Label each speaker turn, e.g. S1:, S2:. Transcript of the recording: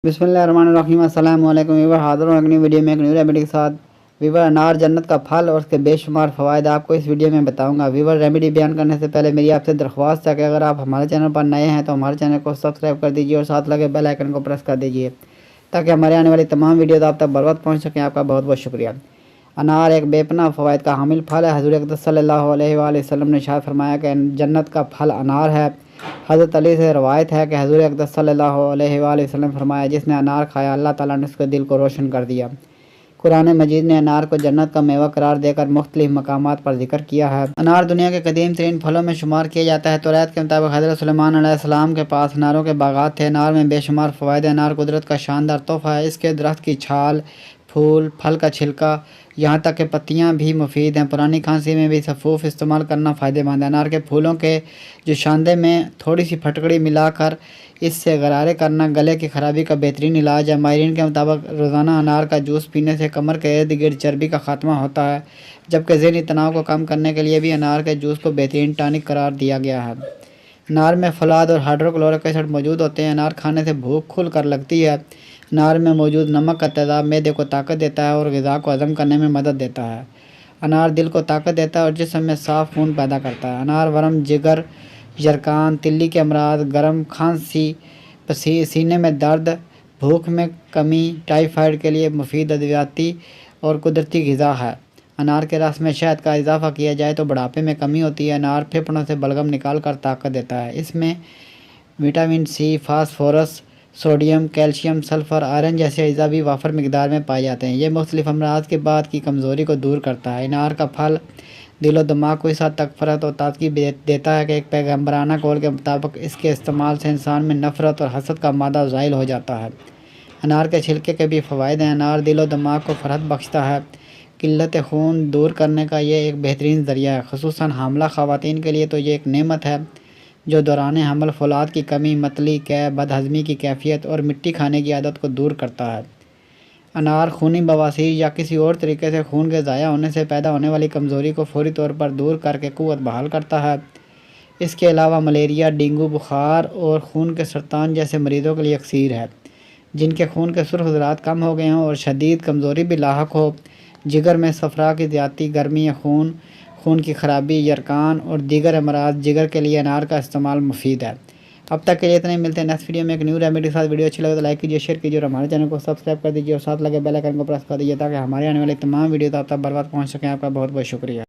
S1: بسم اللہ الرحمن الرحیم۔ السلام علیکم ویور، حاضر ہوں اگنی ویڈیو میں ایک نیو ریمیڈی کے ساتھ۔ ویور، انار جنت کا پھل اور اس کے بے شمار فوائد آپ کو اس ویڈیو میں بتاؤں گا۔ ویور، ریمیڈی بیان کرنے سے پہلے میری آپ سے درخواست ہے کہ اگر آپ ہمارے چینل پر نئے ہیں تو ہمارے چینل کو سبسکرائب کر دیجیے اور ساتھ لگے بیل آئیکن کو پریس کر دیجیے تاکہ ہمارے آنے والی تمام ویڈیوز آپ تک بر وقت پہنچ سکیں۔ آپ کا بہت بہت شکریہ۔ انار ایک بے پناہ فوائد کا حامل پھل ہے۔ حضور اقدس صلی اللہ علیہ وآلہ وسلم نے ارشاد فرمایا کہ جنت کا پھل انار ہے۔ حضرت علی سے روایت ہے کہ حضور اقدس صلی اللہ علیہ وآلہ وسلم فرمایا، جس نے انار کھایا اللہ تعالیٰ نے اس کے دل کو روشن کر دیا۔ قرآن مجید نے انار کو جنت کا میوہ قرار دے کر مختلف مقامات پر ذکر کیا ہے۔ انار دنیا کے قدیم ترین پھلوں میں شمار کیا جاتا ہے۔ توریت کے مطابق حضرت سلیمان علیہ السلام کے پاس اناروں کے باغات تھے۔ انار میں بے شمار فوائد ہیں۔ انار قدرت کا شاندار تحفہ ہے۔ اس کے درخت کی چھال، پھول، پھل کا چھلکا، یہاں تک کہ پتیاں بھی مفید ہیں۔ پرانی کھانسی میں بھی سفوف استعمال کرنا فائدہ مند ہے۔ انار کے پھولوں کے جوشاندے میں تھوڑی سی پھٹکڑی ملا کر اس سے غرارے کرنا گلے کی خرابی کا بہترین علاج ہے۔ ماہرین کے مطابق روزانہ انار کا جوس پینے سے کمر کے ارد گرد چربی کا خاتمہ ہوتا ہے، جبکہ ذہنی تناؤ کو کم کرنے کے لیے بھی انار کے جوس کو بہترین ٹانک قرار دیا گیا ہے۔ انار میں فولاد اور ہائیڈروکلورک ایسڈ موجود ہوتے ہیں۔ انار کھانے سے بھوک کھل کر لگتی ہے۔ انار میں موجود نمک کا تیزاب معدے کو طاقت دیتا ہے اور غذا کو ہضم کرنے میں مدد دیتا ہے۔ انار دل کو طاقت دیتا ہے اور جسم میں صاف خون پیدا کرتا ہے۔ انار ورم، جگر، یرقان، تلی کے امراض، گرم کھانسی، سینے میں درد، بھوک میں کمی، ٹائیفائڈ کے لیے مفید ادویاتی اور قدرتی غذا ہے۔ انار کے رس میں شہد کا اضافہ کیا جائے تو بڑھاپے میں کمی ہوتی ہے۔ انار پھیپھڑوں سے بلغم نکال کر طاقت دیتا ہے۔ اس میں vitamin C, phosphorus, sodium, calcium, sulphur, iron جیسے اجزاء بھی وافر مقدار میں پائے جاتے ہیں۔ یہ مختلف امراض کے بعد کی کمزوری کو دور کرتا ہے۔ انار کا پھل دل و دماغ کو اس حد تک فرحت اور تازگی دیتا ہے کہ ایک پیغمبرانہ قول کے مطابق اس کے استعمال سے انسان میں نفرت اور حسد کا مادہ زائل ہو جاتا ہے۔ انار کے چھلکے کے بھی فوائد ہیں۔ انار دل و دماغ کو فرحت بخشتا ہے۔ قلت خون دور کرنے کا یہ ایک بہترین ذریعہ ہے۔ خصوصاً حاملہ خواتین کے لیے تو یہ ایک نعمت ہے جو دوران حمل فولاد کی کمی، متلی، قے، بد ہضمی کی کیفیت اور مٹی کھانے کی عادت کو دور کرتا ہے۔ انار خونی بواسیر یا کسی اور طریقے سے خون کے ضائع ہونے سے پیدا ہونے والی کمزوری کو فوری طور پر دور کر کے قوت بحال کرتا ہے۔ اس کے علاوہ ملیریا، ڈینگو، بخار اور خون کے سرطان جیسے مریضوں کے لیے اکسیر ہے، جن کے خون کے سرخ ذرات کم ہو گئے ہوں اور شدید کمزوری بھی لاحق ہو۔ جگر میں صفرا کی زیادتی، گرمی خون، خون کی خرابی، یرقان اور دیگر امراض جگر کے لیے انار کا استعمال مفید ہے۔ اب تک کے لیے اتنے ملتے ہیں نیکسٹ ویڈیو میں ایک نیو ریمیڈی کے ساتھ۔ ویڈیو اچھی لگے تو لائک کیجیے، شیئر کیجیے اور ہمارے چینل کو سبسکرائب کر دیجیے اور ساتھ لگے بیل آئیکن کو پریس کر دیجیے تاکہ ہمارے آنے والی تمام ویڈیوز آپ تک بر وقت پہنچ سکیں۔ آپ کا بہت بہت شکریہ۔